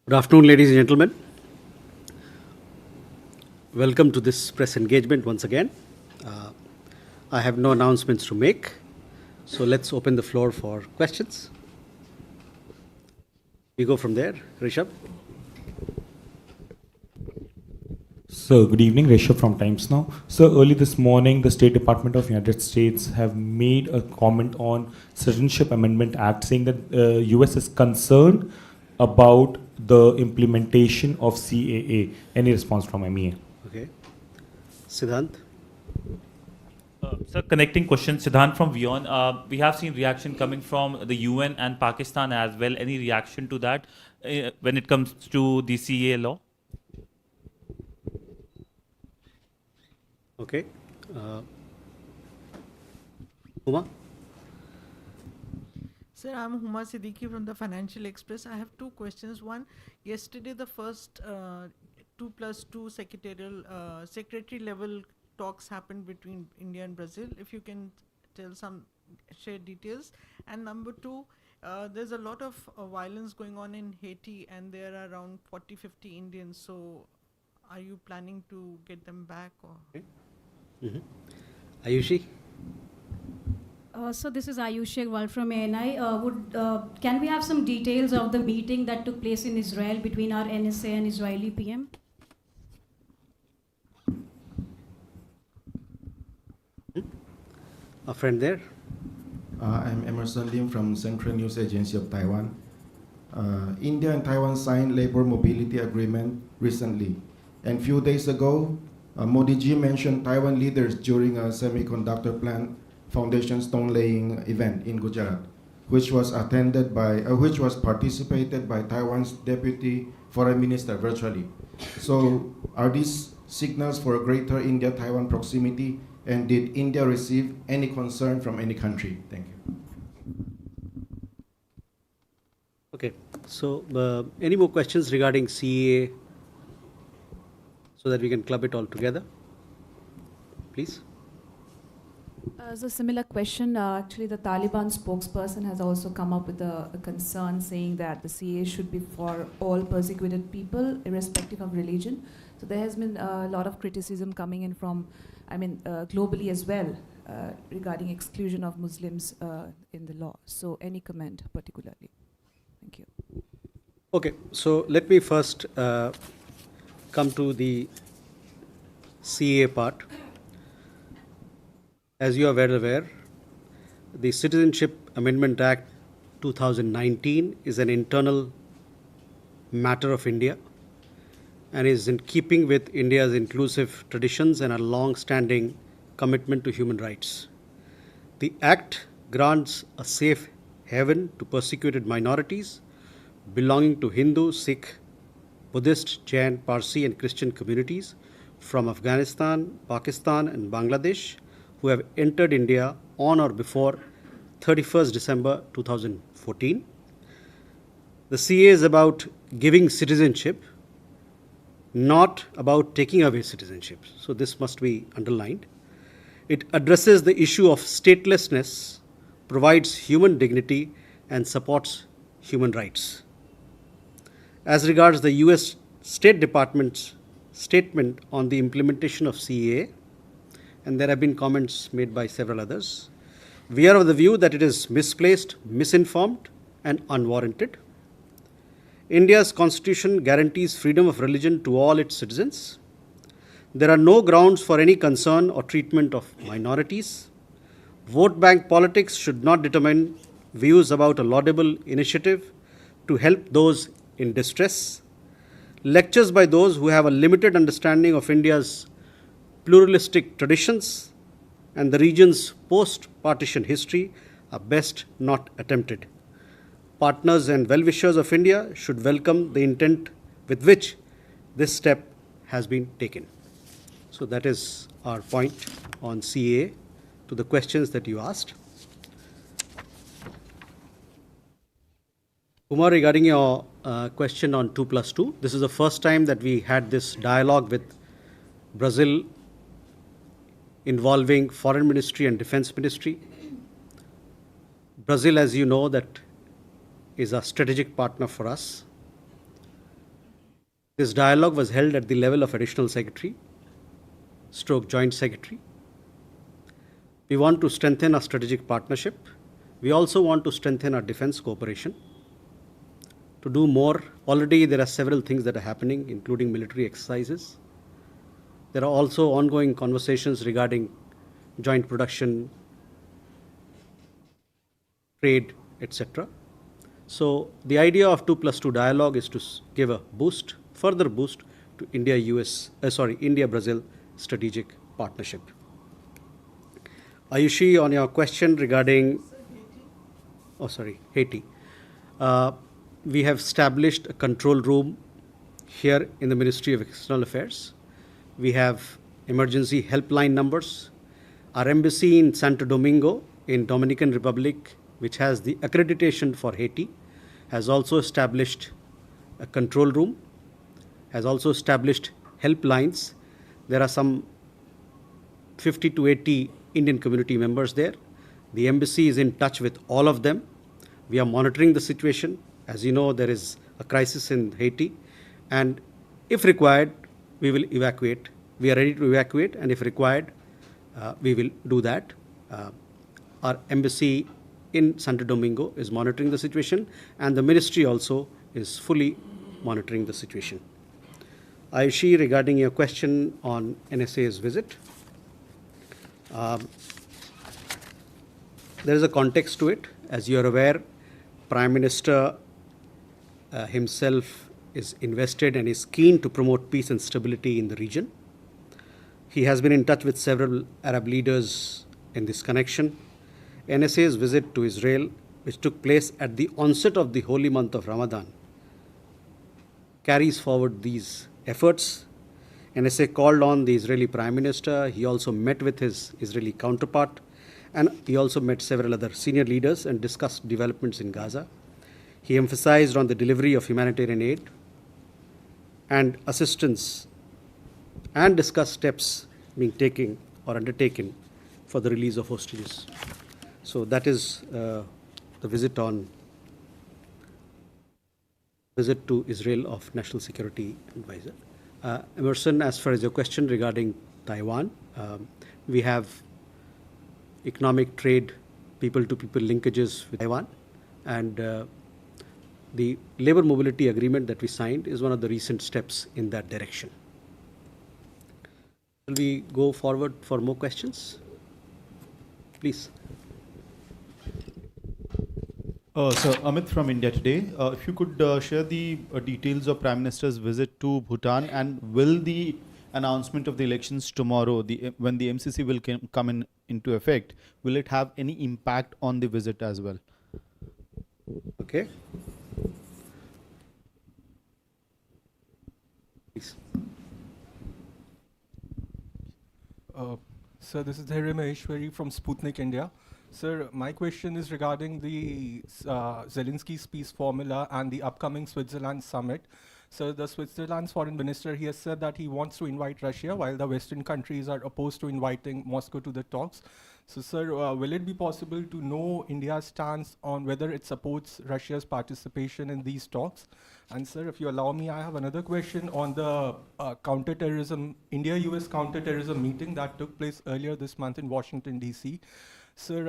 Good afternoon, ladies and gentlemen. Welcome to this press engagement once again. I have no announcements to make, so let's open the floor for questions. We go from there. Rishabh? So, good evening, Rishabh from Times Now. So, early this morning, the State Department of United States have made a comment on Citizenship Amendment Act, saying that US is concerned about the implementation of CAA. Any response from MEA? Okay. Siddhant? Sir, connecting question, Siddhant from Vion. We have seen reaction coming from the UN and Pakistan as well. Any reaction to that when it comes to the CAA law? Okay. Uma? Sir, I'm Huma Siddiqui from the Financial Express. I have two questions. One, yesterday the first 2+2 secretary level talks happened between India and Brazil. If you can share details. And number two, there's a lot of violence going on in Haiti, and there are around 40-50 Indians. So, are you planning to get them back? Or? Okay. Ayushi? So this is Ayushi Agrawal from ANI. Can we have some details of the meeting that took place in Israel between our NSA and Israeli PM? A friend there? I'm Emerson Lim from Central News Agency of Taiwan. India and Taiwan signed labor mobility agreement recently. And few days ago, Modi ji mentioned Taiwan leaders during a semiconductor plant foundation stone laying event in Gujarat, which was participated by Taiwan's Deputy Foreign Minister virtually. So, are these signals for greater India-Taiwan proximity? And did India receive any concern from any country? Thank you. Okay. So, any more questions regarding CAA so that we can club it all together? Please. As a similar question, actually the Taliban spokesperson has also come up with a concern saying that the CAA should be for all persecuted people, irrespective of religion. So there has been a lot of criticism coming in from, globally as well, regarding exclusion of Muslims in the law. So any comment particularly? Thank you. Okay, so let me first come to the CAA part. As you are well aware, the Citizenship Amendment Act 2019 is an internal matter of India and is in keeping with India's inclusive traditions and a long-standing commitment to human rights. The Act grants a safe haven to persecuted minorities belonging to Hindu, Sikh, Buddhist, Jain, Parsi and Christian communities from Afghanistan, Pakistan and Bangladesh who have entered India on or before 31st December 2014. The CAA is about giving citizenship, not about taking away citizenship. So this must be underlined. It addresses the issue of statelessness, provides human dignity, and supports human rights. As regards the US State Department's statement on the implementation of CAA, and there have been comments made by several others, we are of the view that it is misplaced, misinformed, and unwarranted. India's constitution guarantees freedom of religion to all its citizens. There are no grounds for any concern or treatment of minorities. Vote bank politics should not determine views about a laudable initiative to help those in distress. Lectures by those who have a limited understanding of India's pluralistic traditions and the region's post-partition history are best not attempted. Partners and well-wishers of India should welcome the intent with which this step has been taken. So that is our point on CAA to the questions that you asked. Kumar, regarding your question on 2+2, this is the first time that we had this dialogue with Brazil involving Foreign Ministry and Defense Ministry. Brazil, as you know, that is a strategic partner for us. This dialogue was held at the level of Additional Secretary, stroke Joint Secretary. We want to strengthen our strategic partnership. We also want to strengthen our defense cooperation. To do more, already there are several things that are happening, including military exercises. There are also ongoing conversations regarding joint production, trade, etc. So the idea of 2+2 dialogue is to give a boost, further boost to India-Brazil strategic partnership. Ayushi, on your question regarding Haiti. We have established a control room here in the Ministry of External Affairs. We have emergency helpline numbers. Our embassy in Santo Domingo in Dominican Republic, which has the accreditation for Haiti, has also established a control room, has also established helplines. There are some 50 to 80 Indian community members there. The embassy is in touch with all of them. We are monitoring the situation. As you know, there is a crisis in Haiti, and if required, we will evacuate. We are ready to evacuate, and if required, we will do that. Our embassy in Santo Domingo is monitoring the situation, and the ministry also is fully monitoring the situation. Ayushi, regarding your question on NSA's visit, there is a context to it. As you are aware, Prime Minister himself is invested and is keen to promote peace and stability in the region. He has been in touch with several Arab leaders in this connection. NSA's visit to Israel, which took place at the onset of the holy month of Ramadan, carries forward these efforts. NSA called on the Israeli Prime Minister. He also met with his Israeli counterpart, and he also met several other senior leaders and discussed developments in Gaza. He emphasized on the delivery of humanitarian aid and assistance and discussed steps being taken or undertaken for the release of hostages. So that is the visit to Israel of National Security Advisor. Emerson, as far as your question regarding Taiwan, we have economic trade, people-to-people linkages with Taiwan, and the labor mobility agreement that we signed is one of the recent steps in that direction. Will we go forward for more questions? Please. So Amit from India Today, if you could share the details of Prime Minister's visit to Bhutan, and will the announcement of the elections tomorrow, when the MCC will come into effect, will it have any impact on the visit as well? Okay. Please. Sir, this is Dhairya Maheshwari from Sputnik India. Sir, my question is regarding the Zelensky's peace formula and the upcoming Switzerland summit. So the Switzerland's foreign minister, he has said that he wants to invite Russia, while the Western countries are opposed to inviting Moscow to the talks. So, sir, will it be possible to know India's stance on whether it supports Russia's participation in these talks? And, sir, if you allow me, I have another question on the counterterrorism, India-US counterterrorism meeting that took place earlier this month in Washington, D.C. Sir,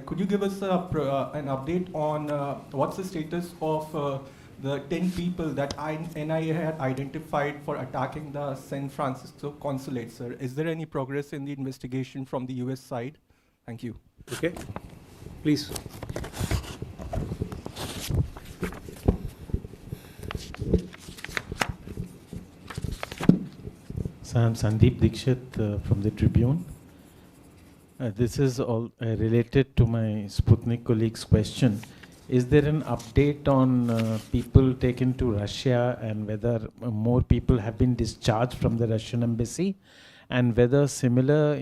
could you give us an update on what's the status of the 10 people that NIA had identified for attacking the San Francisco consulate, sir? Is there any progress in the investigation from the US side? Thank you. Okay. Please. So I'm Sandeep Dikshit from the Tribune. This is all related to my Sputnik colleague's question. Is there an update on people taken to Russia, and whether more people have been discharged from the Russian embassy, and whether similar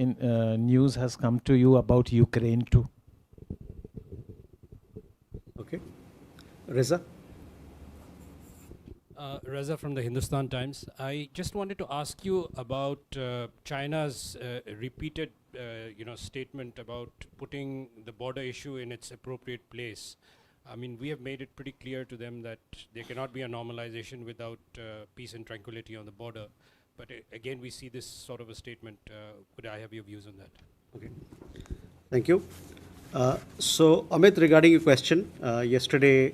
news has come to you about Ukraine too? Okay. Reza? Reza from the Hindustan Times. I just wanted to ask you about China's repeated statement about putting the border issue in its appropriate place. I mean, we have made it pretty clear to them that there cannot be a normalization without peace and tranquility on the border. But again, we see this sort of a statement. Could I have your views on that? Okay. Thank you. So, Amit, regarding your question, yesterday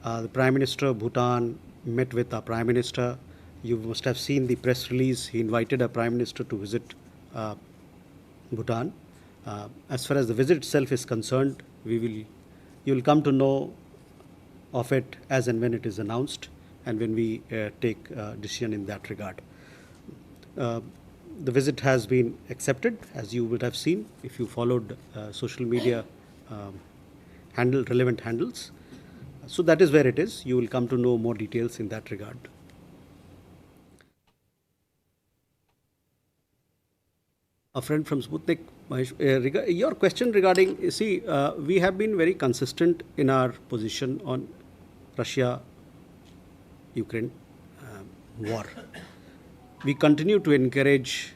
the Prime Minister of Bhutan met with our Prime Minister. You must have seen the press release. He invited our Prime Minister to visit Bhutan. As far as the visit itself is concerned, you will come to know of it as and when it is announced and when we take a decision in that regard. The visit has been accepted, as you would have seen if you followed social media relevant handles. So that is where it is. You will come to know more details in that regard. A friend from Sputnik, your question regarding, we have been very consistent in our position on Russia-Ukraine war. We continue to encourage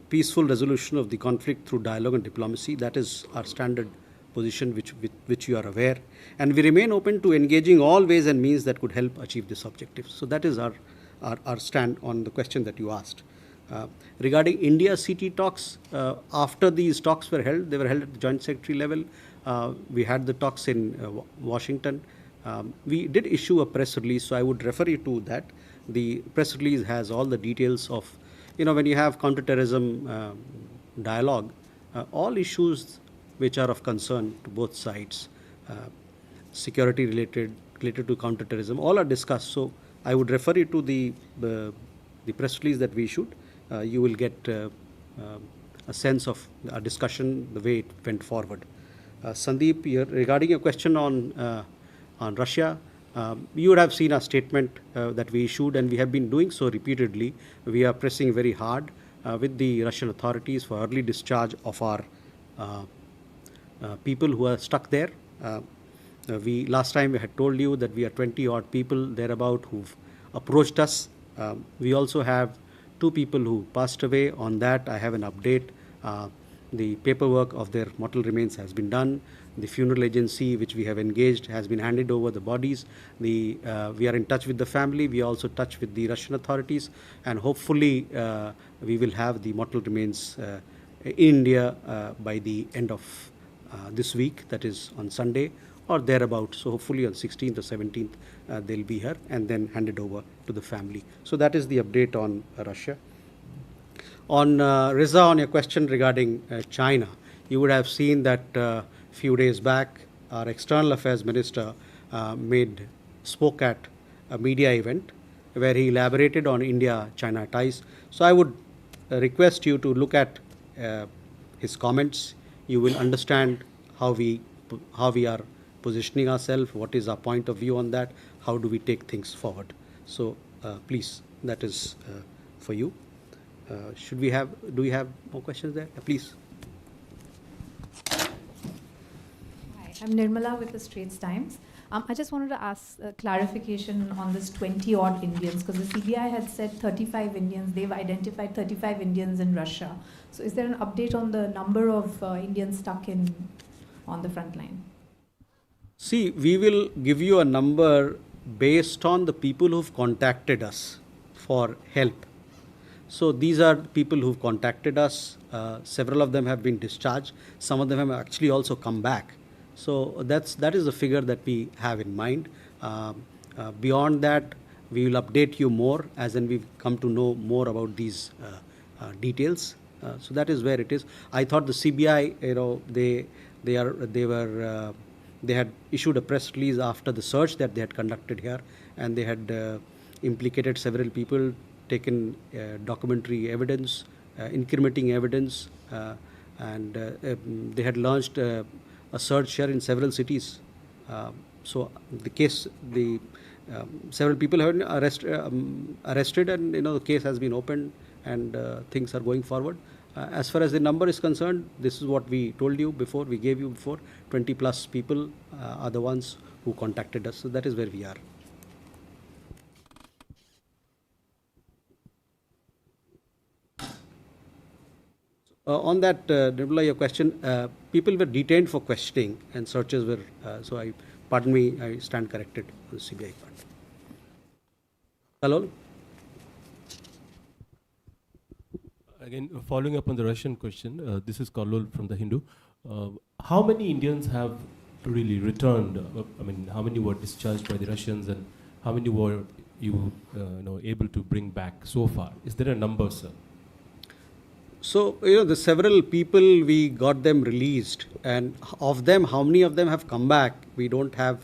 peaceful resolution of the conflict through dialogue and diplomacy. That is our standard position, which you are aware. And we remain open to engaging all ways and means that could help achieve this objective. So that is our stand on the question that you asked. Regarding India-CT talks, after these talks were held, they were held at the Joint Secretary level. We had the talks in Washington. We did issue a press release, so I would refer you to that. The press release has all the details of, when you have counterterrorism dialogue, all issues which are of concern to both sides, security related to counterterrorism, all are discussed. So I would refer you to the press release that we issued. You will get a sense of our discussion, the way it went forward. Sandeep, regarding your question on Russia, you would have seen a statement that we issued, and we have been doing so repeatedly. We are pressing very hard with the Russian authorities for early discharge of our people who are stuck there. Last time we had told you that we are 20 odd people thereabout who've approached us. We also have 2 people who passed away. On that, I have an update. The paperwork of their mortal remains has been done. The funeral agency which we have engaged has been handed over the bodies. We are in touch with the family. We are also in touch with the Russian authorities, and hopefully we will have the mortal remains in India by the end of this week, that is on Sunday or thereabout. So hopefully on 16th or 17th they'll be here and then handed over to the family. So that is the update on Russia. On Riza, on your question regarding China, you would have seen that few days back our External Affairs Minister spoke at a media event where he elaborated on India-China ties. So I would request you to look at his comments. You will understand how we are positioning ourselves, what is our point of view on that, how do we take things forward. So please, that is for you. Do we have more questions there? Please. Hi, I'm Nirmala with the Straits Times. I just wanted to ask clarification on this 20 odd Indians, because the CBI had said 35 Indians. They've identified 35 Indians in Russia. So is there an update on the number of Indians stuck on the front line? See, we will give you a number based on the people who've contacted us for help. So these are people who've contacted us. Several of them have been discharged. Some of them have actually also come back. So that is the figure that we have in mind. Beyond that, we will update you more as when we come to know more about these details. So that is where it is. I thought the CBI, they had issued a press release after the search that they had conducted here, and they had implicated several people, taken documentary evidence, incriminating evidence, and they had launched a search here in several cities. So the case, several people have been arrested, and the case has been opened, and things are going forward. As far as the number is concerned, this is what we told you before, we gave you before, 20 plus people are the ones who contacted us. So that is where we are. On that, Nirmala, your question, people were detained for questioning and searches were, so I pardon me, I stand corrected on the CBI part. Hello? Again, following up on the Russian question, this is Karlol from the Hindu. How many Indians have really returned? I mean, how many were discharged by the Russians, and how many were you able to bring back so far? Is there a number, sir? So, the several people, we got them released, and of them, how many of them have come back, we don't have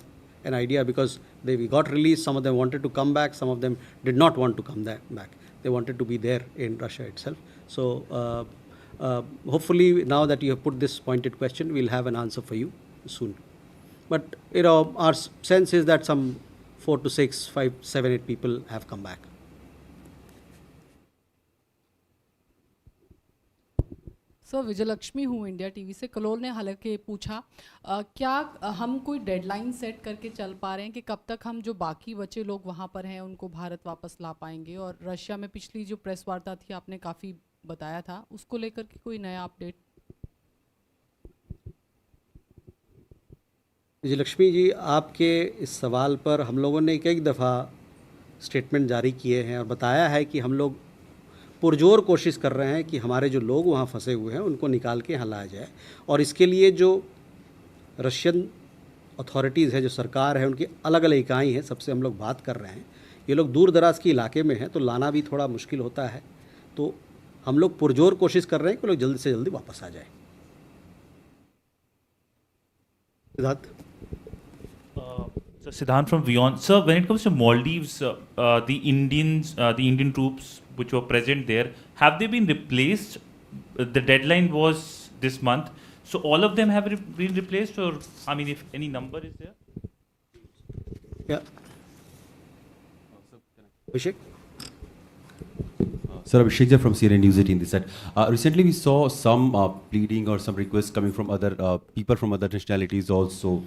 an idea, because we got released, some of them wanted to come back, some of them did not want to come back. They wanted to be there in Russia itself. So, hopefully, now that you have put this pointed question, we'll have an answer for you soon. But, our sense is that some 4 to 6, 5, 7, 8 people have come back. Sir Vijayalakshmi हूँ India TV से। कलोल ने हालांकि पूछा क्या हम कोई deadline set करके चल पा रहे हैं कि कब तक हम जो बाकी बचे लोग वहाँ पर हैं उनको भारत वापस ला पाएंगे, और रशिया में पिछली जो प्रेस वार्ता थी आपने काफ़ी बताया था, उसको लेकर के कोई नया अपडेट? विजयलक्ष्मी जी, आपके इस सवाल पर हम लोगों ने कई दफ़ा स्टेटमेंट जारी किए हैं और बताया है कि हम लोग पुरजोर कोशिश कर रहे हैं कि हमारे जो लोग वहाँ फंसे हुए हैं उनको निकाल के यहाँ लाया जाए, और इसके लिए जो रशियन अथॉरिटीज़ है, जो सरकार है, उनकी अलग अलग इकाई है, सबसे हम लोग बात कर रहे हैं। ये लोग दूर दराज के इलाके में हैं तो लाना भी थोड़ा मुश्किल होता है, तो हम लोग पुरजोर कोशिश कर रहे हैं कि लोग जल्दी से जल्दी वापस आ जाए। Siddharth? So Siddhant from Vion. Sir, when it comes to Maldives, the Indian troops which were present there, have they been replaced? The deadline was this month. So all of them have been replaced, or I mean, if any number is there? Yeah. Abhishek? Sir, Abhishek from CNN News 18 this side. Recently, we saw some pleading or some requests coming from other people from other nationalities also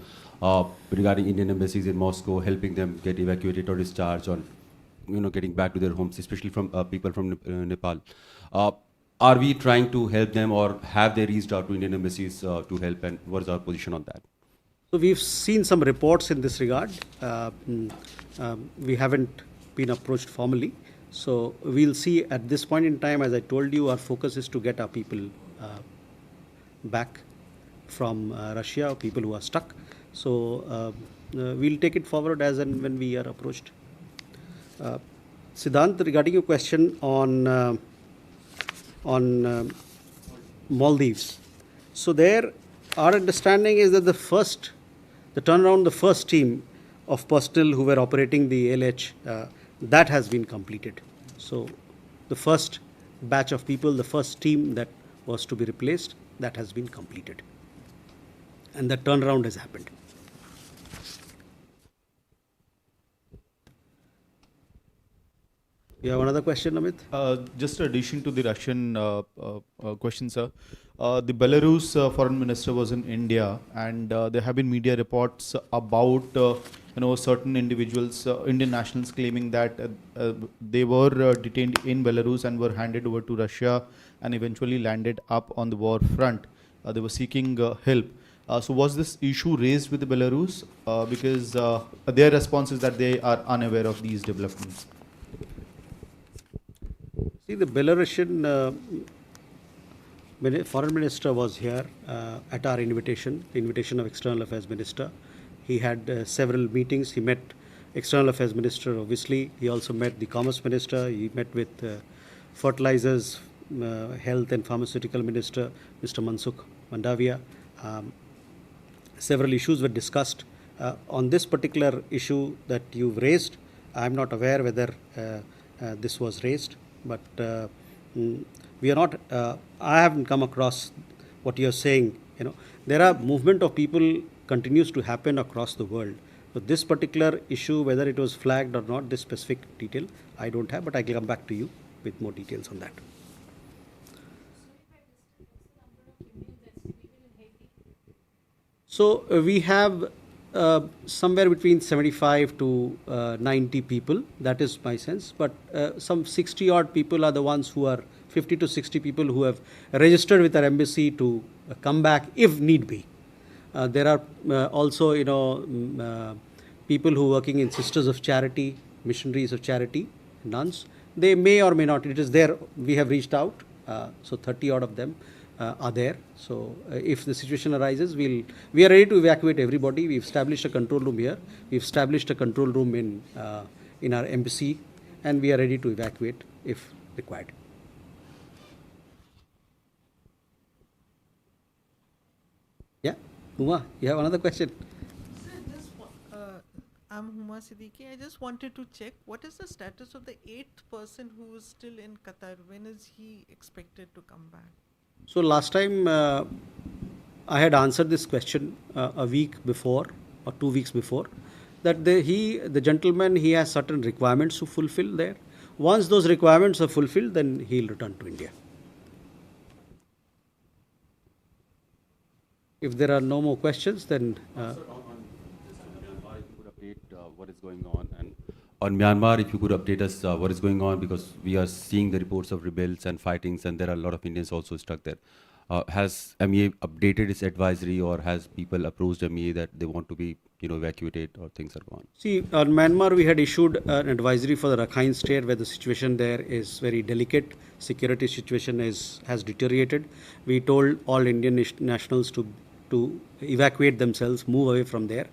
regarding Indian embassies in Moscow, helping them get evacuated or discharged, or getting back to their homes, especially from people from Nepal. Are we trying to help them, or have they reached out to Indian embassies to help, and what is our position on that? So we've seen some reports in this regard. We haven't been approached formally. So we'll see. At this point in time, as I told you, our focus is to get our people back from Russia, people who are stuck. So we'll take it forward as and when we are approached. Siddhant, regarding your question on Maldives. So there, our understanding is that the first team of personnel who were operating the LH, that has been completed. So the first batch of people, the first team that was to be replaced, that has been completed. And the turnaround has happened. You have another question, Amit? Just in addition to the Russian question, sir. The Belarus foreign minister was in India, and there have been media reports about certain individuals, Indian nationals, claiming that they were detained in Belarus and were handed over to Russia and eventually landed up on the war front. They were seeking help. So was this issue raised with the Belarus? Because their response is that they are unaware of these developments. See, the Belarusian foreign minister was here at our invitation, the invitation of External Affairs Minister. He had several meetings. He met External Affairs Minister, obviously. He also met the Commerce Minister. He met with Fertilizers, Health and Pharmaceutical Minister, Mr. Mansukh Mandavia. Several issues were discussed. On this particular issue that you've raised, I'm not aware whether this was raised, but we are not, I haven't come across what you're saying. There are movement of people continues to happen across the world. So this particular issue, whether it was flagged or not, this specific detail, I don't have, but I can come back to you with more details on that. So we have somewhere between 75 to 90 people, that is my sense, but some 60 odd people are the ones who are, 50 to 60 people who have registered with our embassy to come back if need be. There are also, people who are working in Sisters of Charity, missionaries of charity, nuns. They may or may not. It is there. We have reached out. So 30 odd of them are there. So if the situation arises, we are ready to evacuate everybody. We've established a control room here. We've established a control room in our embassy, and we are ready to evacuate if required. Yeah, Uma, you have another question? I'm Huma Siddiqui. I just wanted to check what is the status of the 8th person who is still in Qatar. When is he expected to come back? So last time I had answered this question a week before or 2 weeks before, that the gentleman, he has certain requirements to fulfill there. Once those requirements are fulfilled, then he'll return to India. If there are no more questions, then what is going on, and on Myanmar, if you could update us what is going on, because we are seeing the reports of rebels and fightings, and there are a lot of Indians also stuck there. Has MEA updated its advisory, or has people approached MEA that they want to be evacuated, or things are gone? See, on Myanmar, we had issued an advisory for the Rakhine State, where the situation there is very delicate. Security situation has deteriorated. We told all Indian nationals to evacuate themselves, move away from there.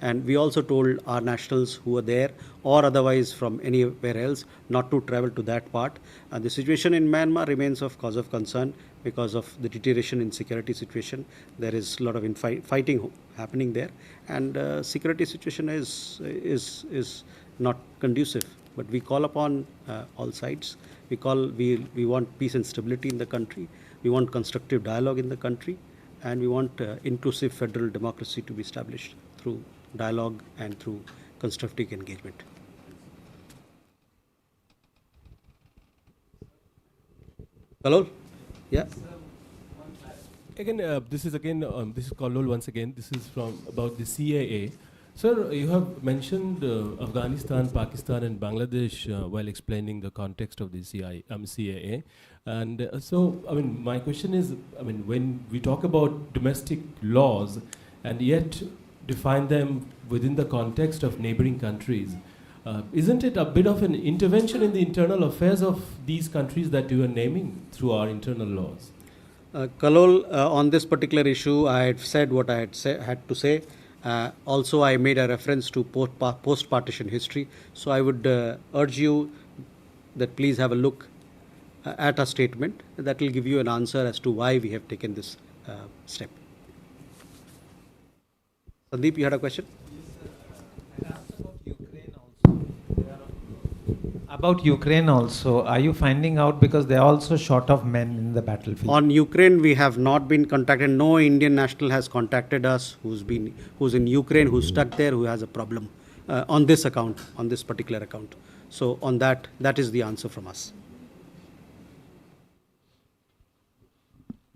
And we also told our nationals who are there or otherwise from anywhere else not to travel to that part. The situation in Myanmar remains of cause of concern because of the deterioration in security situation. There is a lot of fighting happening there, and security situation is not conducive. But we call upon all sides. We want peace and stability in the country. We want constructive dialogue in the country, and we want inclusive federal democracy to be established through dialogue and through constructive engagement. Hello? Yeah. Again, this is Kolol once again. This is about the CAA. Sir, you have mentioned Afghanistan, Pakistan, and Bangladesh while explaining the context of the CAA. And my question is, when we talk about domestic laws and yet define them within the context of neighboring countries, isn't it a bit of an intervention in the internal affairs of these countries that you are naming through our internal laws? Kalol, on this particular issue, I had said what I had to say. Also, I made a reference to post-partition history. So I would urge you that please have a look at our statement. That will give you an answer as to why we have taken this step. Sandeep, you had a question? About Ukraine also, are you finding out, because they are also short of men in the battlefield? On Ukraine, we have not been contacted. No Indian national has contacted us who's in Ukraine, who's stuck there, who has a problem on this account, on this particular account. So on that is the answer from us.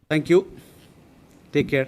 Thank you. Take care.